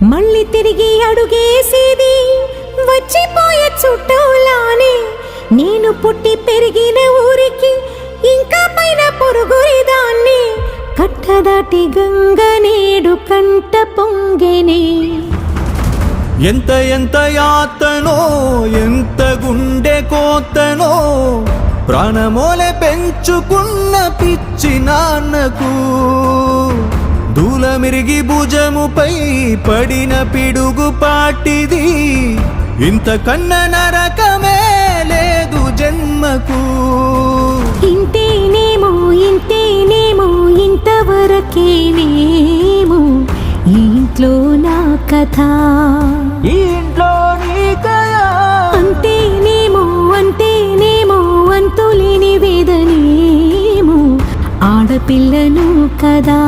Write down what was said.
మళ్ళీ తిరిగి అడుగేసేది వచ్చిపోయే చుట్టూలానే. నేను పుట్టి పెరిగిన ఊరికి ఇంకా పైన పొరుగురిదాన్ని. కట్టదాటి గంగ నేడు కంట పొంగెనే. ఎంత ఎంత యాతనో ఎంత గుండె కోతనో ప్రాణమోలే పెంచుకున్న పిచ్చి నాన్నకు దూలమిరిగి భుజముపై పడిన పిడుగు పాటిది. ఇంతకన్నా నరకమే లేదు జన్మకు. ఇంతేనేమో ఇంతేనేమో ఇంతవరకేనేమో ఈ ఇంట్లో నా కథ. ఈ ఇంట్లో నీ కథ. అంతేనేమో అంతేనేమో అంతులేని వేదనేమో ఆడపిల్లను కదా.